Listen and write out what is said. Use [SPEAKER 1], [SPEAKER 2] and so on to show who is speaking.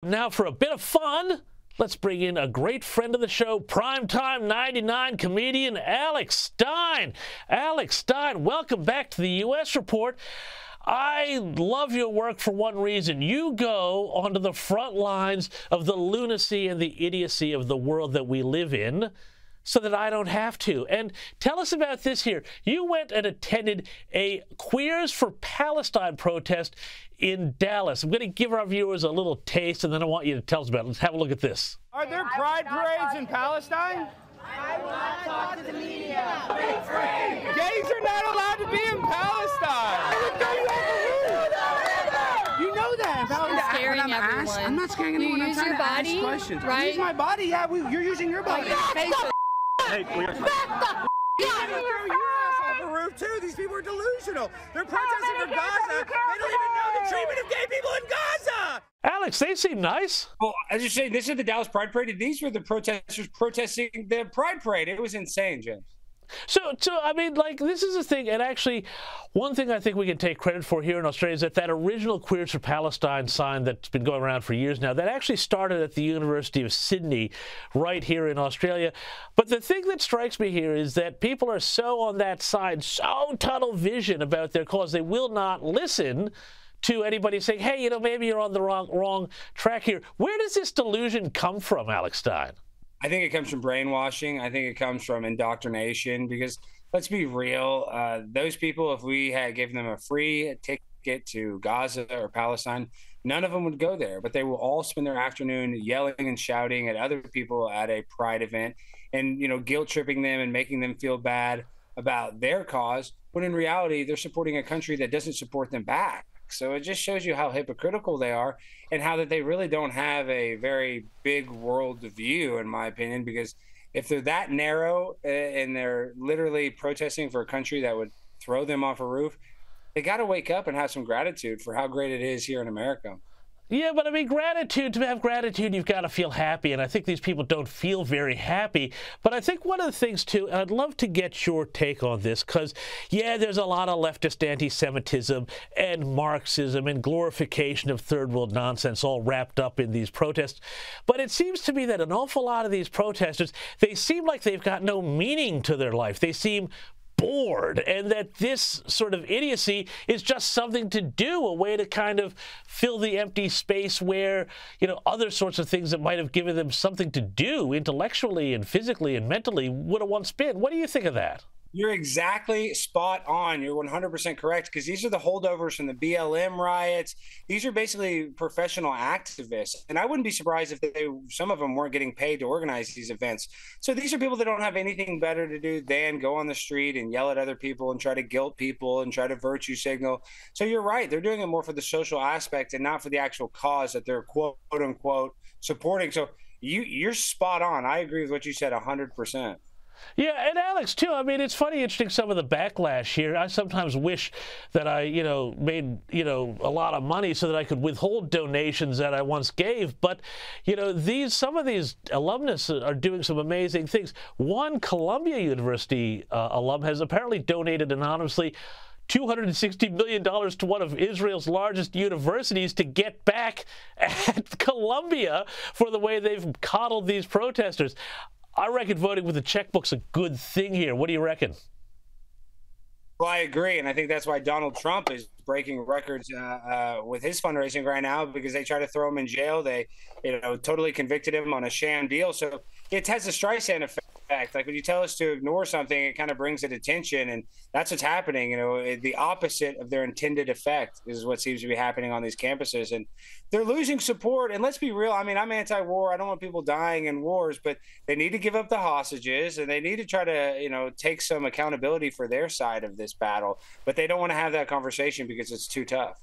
[SPEAKER 1] Now for a bit of fun, let's bring in a great friend of the show, primetime 99 comedian Alex Stein. Alex Stein, welcome back to the U.S. Report. I love your work for one reason. You go onto the front lines of the lunacy and the idiocy of the world that we live in so that I don't have to. And tell us about this here. You went and attended a Queers for Palestine protest in Dallas. I'm going to give our viewers a little taste, and then I want you to tell us about it. Let's have a look at this.
[SPEAKER 2] Are there pride parades in Palestine?
[SPEAKER 3] I will not talk to the media.
[SPEAKER 2] Be free! Gays are not allowed to be in Palestine! You know that.
[SPEAKER 3] Scaring everyone.
[SPEAKER 4] I'm not scaring anyone.
[SPEAKER 3] You
[SPEAKER 4] I'm
[SPEAKER 3] use
[SPEAKER 4] trying
[SPEAKER 3] your
[SPEAKER 4] to
[SPEAKER 3] body,
[SPEAKER 4] ask questions.
[SPEAKER 3] right?
[SPEAKER 4] I use my body. Yeah, you're using your body.
[SPEAKER 2] Hey, we are throw your ass off a roof too. These people are delusional. They're protesting for Gaza. They don't even know the treatment of gay people in Gaza.
[SPEAKER 1] Alex, they seem nice.
[SPEAKER 5] Well, as you say, this is the Dallas Pride Parade. These were the protesters protesting the Pride Parade. It was insane, James.
[SPEAKER 1] So I mean, like, this is a thing, and actually, one thing I think we can take credit for here in Australia is that original Queers for Palestine sign that's been going around for years now, that actually started at the University of Sydney, right here in Australia. But the thing that strikes me here is that people are so on that side, so tunnel vision about their cause, they will not listen to anybody saying, hey, you know, maybe you're on the wrong track here. Where does this delusion come from, Alex Stein?
[SPEAKER 5] I think it comes from brainwashing. I think it comes from indoctrination because let's be real. Those people, if we had given them a free ticket to Gaza or Palestine, none of them would go there. But they will all spend their afternoon yelling and shouting at other people at a pride event and, you know, guilt tripping them and making them feel bad about their cause, when in reality, they're supporting a country that doesn't support them back. So it just shows you how hypocritical they are and how that they really don't have a very big world view, in my opinion, because if they're that narrow and they're literally protesting for a country that would throw them off a roof, they got to wake up and have some gratitude for how great it is here in America.
[SPEAKER 1] Yeah, but I mean, to have gratitude, you've got to feel happy, and I think these people don't feel very happy. But I think one of the things, too, and I'd love to get your take on this, because, yeah, there's a lot of leftist anti-Semitism and Marxism and glorification of third world nonsense all wrapped up in these protests. But it seems to me that an awful lot of these protesters, they seem like they've got no meaning to their life. They seem bored, and that this sort of idiocy is just something to do, a way to kind of fill the empty space where, you know, other sorts of things that might have given them something to do intellectually and physically and mentally would have once been. What do you think of that?
[SPEAKER 5] You're exactly spot on. You're 100% correct, because these are the holdovers from the BLM riots. These are basically professional activists. And I wouldn't be surprised if some of them weren't getting paid to organize these events. So these are people that don't have anything better to do than go on the street and yell at other people and try to guilt people and try to virtue signal. So you're right. They're doing it more for the social aspect and not for the actual cause that they're quote unquote supporting. So you're spot on. I agree with what you said 100%.
[SPEAKER 1] Yeah, and Alex, too, I mean, it's funny, interesting, some of the backlash here. I sometimes wish that I, you know, made, you know, a lot of money so that I could withhold donations that I once gave. But, you know, some of these alumnus are doing some amazing things. One Columbia University alum has apparently donated anonymously $260 million to one of Israel's largest universities to get back at Columbia for the way they've coddled these protesters. I reckon voting with a checkbook's a good thing here. What do you reckon?
[SPEAKER 5] Well, I agree, and I think that's why Donald Trump is breaking records with his fundraising right now, because they try to throw him in jail. They, you know, totally convicted him on a sham deal. So it has a Streisand effect. Like when you tell us to ignore something, it kind of brings it attention, and that's what's happening. You know, the opposite of their intended effect is what seems to be happening on these campuses, and they're losing support. And let's be real. I mean, I'm anti-war. I don't want people dying in wars, but they need to give up the hostages, and they need to try to, you know, take some accountability for their side of this battle. But they don't want to have that conversation because it's too tough.